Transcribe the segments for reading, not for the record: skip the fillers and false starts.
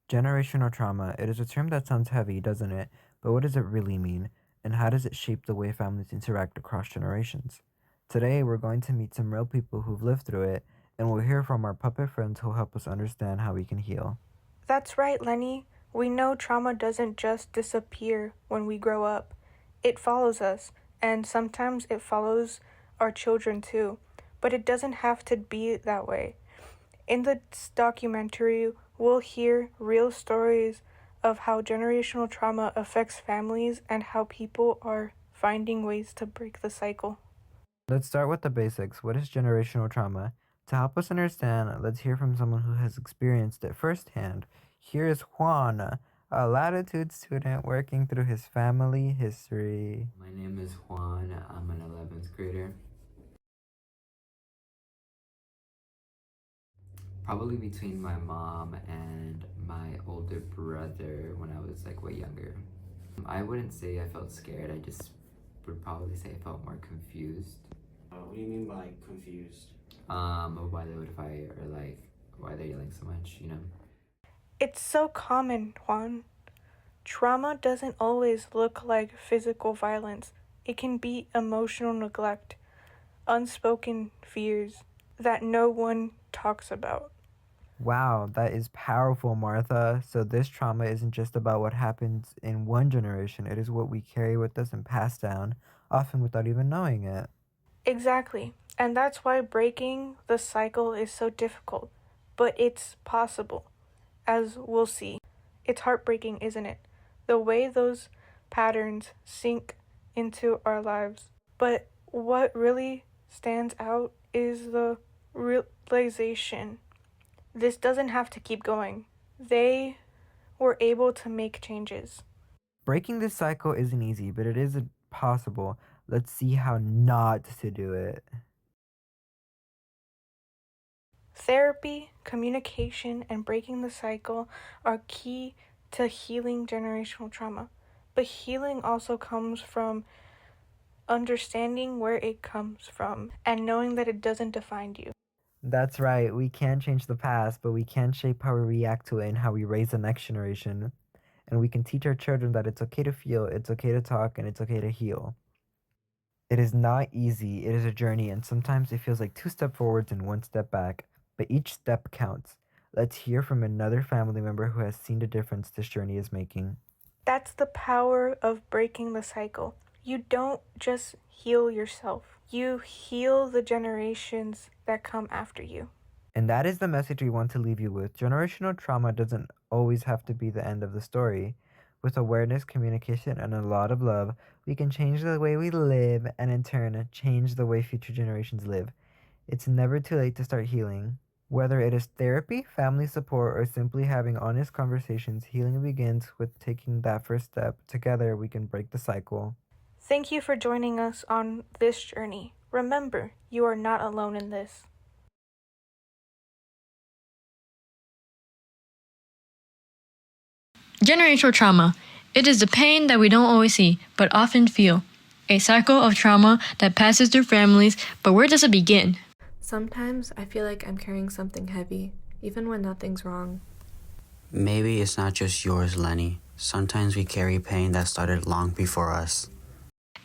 Generational trauma. It is a term that sounds heavy, doesn't it? But what does it really mean? And how does it shape the way families interact across generations? Today, we're going to meet some real people who've lived through it, and we'll hear from our puppet friends who'll help us understand how we can heal. That's right, Lenny. We know trauma doesn't just disappear when we grow up. It follows us, and sometimes it follows our children too. But it doesn't have to be that way. In this documentary, we'll hear real stories of how generational trauma affects families and how people are finding ways to break the cycle. Let's start with the basics. What is generational trauma? To help us understand, let's hear from someone who has experienced it firsthand. Here is Juan, a Latitude student working through his family history. My name is Juan. I'm an 11th grader. Probably between my mom and my older brother when I was like way younger. I wouldn't say I felt scared. I just would probably say I felt more confused. What do you mean by confused? Of why they would fight or like why they're yelling so much, you know? It's so common, Juan. Trauma doesn't always look like physical violence. It can be emotional neglect, unspoken fears that no one talks about. Wow, that is powerful, Martha. So, this trauma isn't just about what happens in one generation, it is what we carry with us and pass down, often without even knowing it. Exactly. And that's why breaking the cycle is so difficult. But it's possible, as we'll see. It's heartbreaking, isn't it? The way those patterns sink into our lives. But what really stands out is the realization this doesn't have to keep going. They were able to make changes. Breaking this cycle isn't easy, but it is possible. Let's see how not to do it. Therapy, communication, and breaking the cycle are key to healing generational trauma. But healing also comes from understanding where it comes from and knowing that it doesn't define you. That's right, we can't change the past, but we can shape how we react to it and how we raise the next generation. And we can teach our children that it's okay to feel, it's okay to talk, and it's okay to heal. It is not easy, it is a journey, and sometimes it feels like two steps forwards and one step back, but each step counts. Let's hear from another family member who has seen the difference this journey is making. That's the power of breaking the cycle. You don't just heal yourself, you heal the generations that come after you. And that is the message we want to leave you with. Generational trauma doesn't always have to be the end of the story. With awareness, communication, and a lot of love, we can change the way we live and in turn change the way future generations live. It's never too late to start healing. Whether it is therapy, family support, or simply having honest conversations, healing begins with taking that first step. Together, we can break the cycle. Thank you for joining us on this journey. Remember, you are not alone in this. Generational trauma. It is the pain that we don't always see, but often feel. A cycle of trauma that passes through families, but where does it begin? Sometimes I feel like I'm carrying something heavy, even when nothing's wrong. Maybe it's not just yours, Lenny. Sometimes we carry pain that started long before us.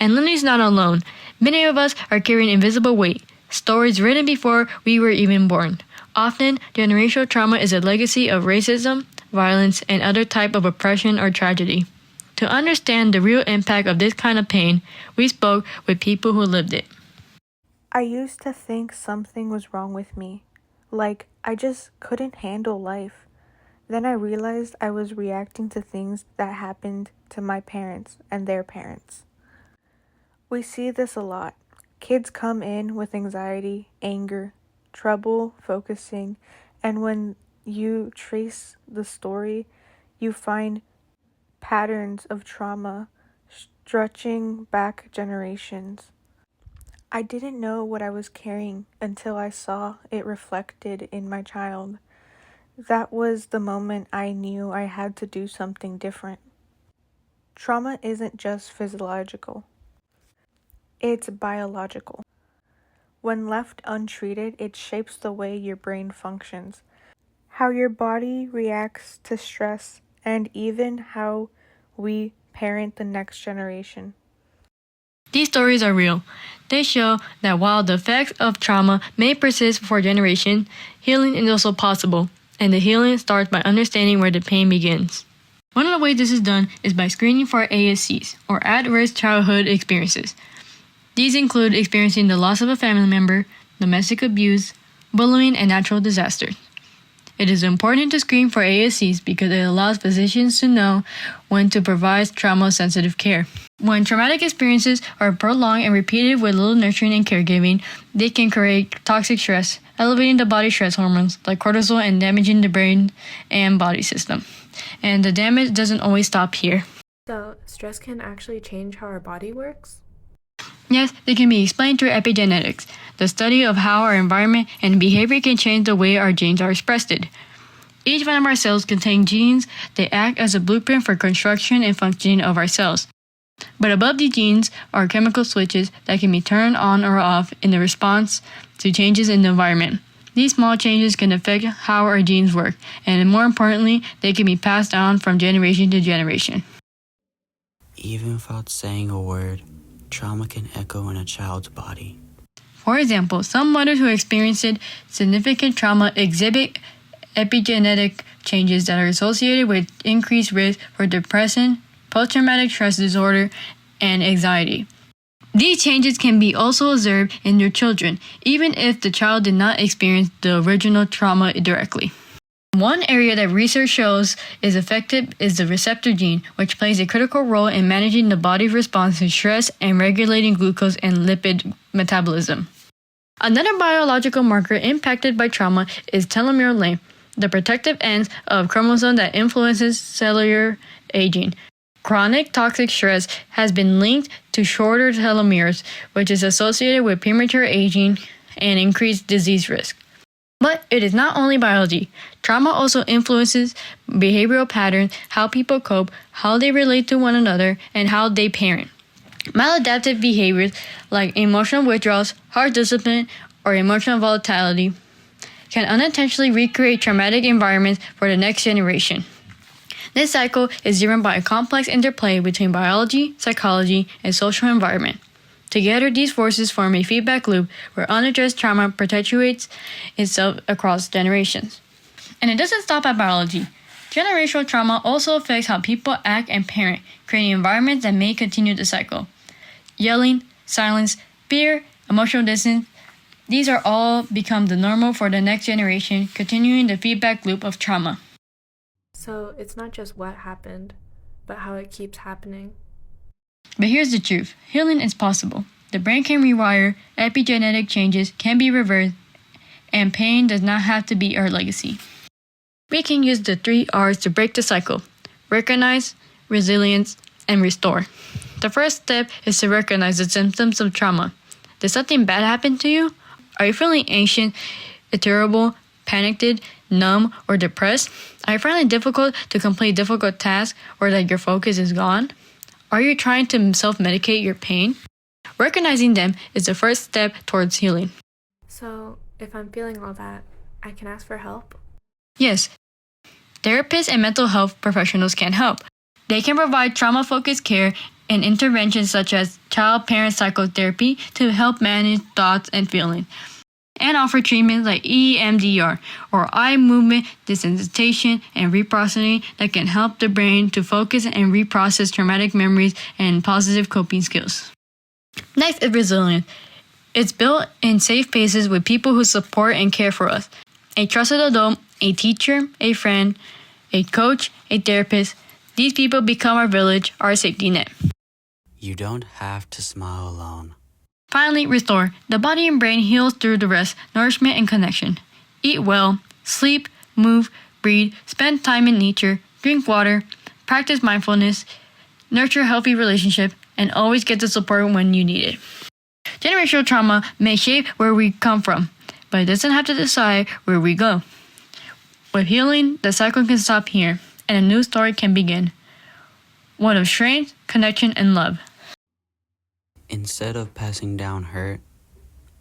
And Lenny's not alone. Many of us are carrying invisible weight, stories written before we were even born. Often, generational trauma is a legacy of racism, violence, and other type of oppression or tragedy. To understand the real impact of this kind of pain, we spoke with people who lived it. I used to think something was wrong with me, like I just couldn't handle life. Then I realized I was reacting to things that happened to my parents and their parents. We see this a lot. Kids come in with anxiety, anger, trouble focusing, and when you trace the story, you find patterns of trauma stretching back generations. I didn't know what I was carrying until I saw it reflected in my child. That was the moment I knew I had to do something different. Trauma isn't just physiological, it's biological. When left untreated, it shapes the way your brain functions, how your body reacts to stress, and even how we parent the next generation. These stories are real. They show that while the effects of trauma may persist for generations, healing is also possible, and the healing starts by understanding where the pain begins. One of the ways this is done is by screening for ASCs, or at-risk childhood experiences. These include experiencing the loss of a family member, domestic abuse, bullying, and natural disasters. It is important to screen for ASCs because it allows physicians to know when to provide trauma-sensitive care. When traumatic experiences are prolonged and repeated with little nurturing and caregiving, they can create toxic stress, elevating the body stress hormones like cortisol and damaging the brain and body system. And the damage doesn't always stop here. So, stress can actually change how our body works? Yes, they can be explained through epigenetics, the study of how our environment and behavior can change the way our genes are expressed. Each one of our cells contains genes that act as a blueprint for construction and functioning of our cells. But above these genes are chemical switches that can be turned on or off in the response to changes in the environment. These small changes can affect how our genes work, and more importantly, they can be passed on from generation to generation. Even without saying a word, trauma can echo in a child's body. For example, some mothers who experienced significant trauma exhibit epigenetic changes that are associated with increased risk for depression, post-traumatic stress disorder, and anxiety. These changes can be also observed in your children, even if the child did not experience the original trauma directly. One area that research shows is effective is the receptor gene, which plays a critical role in managing the body's response to stress and regulating glucose and lipid metabolism. Another biological marker impacted by trauma is telomere length, the protective ends of chromosomes that influences cellular aging. Chronic toxic stress has been linked to shorter telomeres, which is associated with premature aging and increased disease risk. But it is not only biology. Trauma also influences behavioral patterns, how people cope, how they relate to one another, and how they parent. Maladaptive behaviors like emotional withdrawals, harsh discipline, or emotional volatility can unintentionally recreate traumatic environments for the next generation. This cycle is driven by a complex interplay between biology, psychology, and social environment. Together, these forces form a feedback loop where unaddressed trauma perpetuates itself across generations. And it doesn't stop at biology. Generational trauma also affects how people act and parent, creating environments that may continue the cycle. Yelling, silence, fear, emotional distance, these are all become the normal for the next generation, continuing the feedback loop of trauma. So, it's not just what happened, but how it keeps happening. But here's the truth. Healing is possible. The brain can rewire, epigenetic changes can be reversed, and pain does not have to be our legacy. We can use the 3 R's to break the cycle: recognize, resilience, and restore. The first step is to recognize the symptoms of trauma. Did something bad happen to you? Are you feeling anxious, irritable, panicked, numb, or depressed? Are you finding it difficult to complete difficult tasks or that your focus is gone? Are you trying to self-medicate your pain? Recognizing them is the first step towards healing. So, if I'm feeling all that, I can ask for help? Yes, therapists and mental health professionals can help. They can provide trauma-focused care and interventions such as child-parent psychotherapy to help manage thoughts and feelings, and offer treatments like EMDR, or eye movement desensitization and reprocessing that can help the brain to focus and reprocess traumatic memories and positive coping skills. Next is resilience. It's built in safe spaces with people who support and care for us. A trusted adult, a teacher, a friend, a coach, a therapist. These people become our village, our safety net. You don't have to smile alone. Finally, restore. The body and brain heals through the rest, nourishment, and connection. Eat well, sleep, move, breathe, spend time in nature, drink water, practice mindfulness, nurture healthy relationships, and always get the support when you need it. Generational trauma may shape where we come from, but it doesn't have to decide where we go. With healing, the cycle can stop here, and a new story can begin. One of strength, connection, and love. Instead of passing down hurt,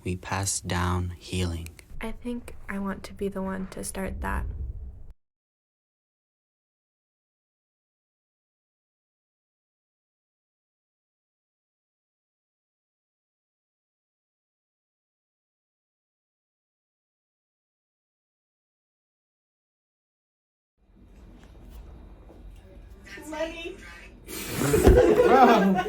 we pass down healing. I think I want to be the one to start that. Lenny. Bro.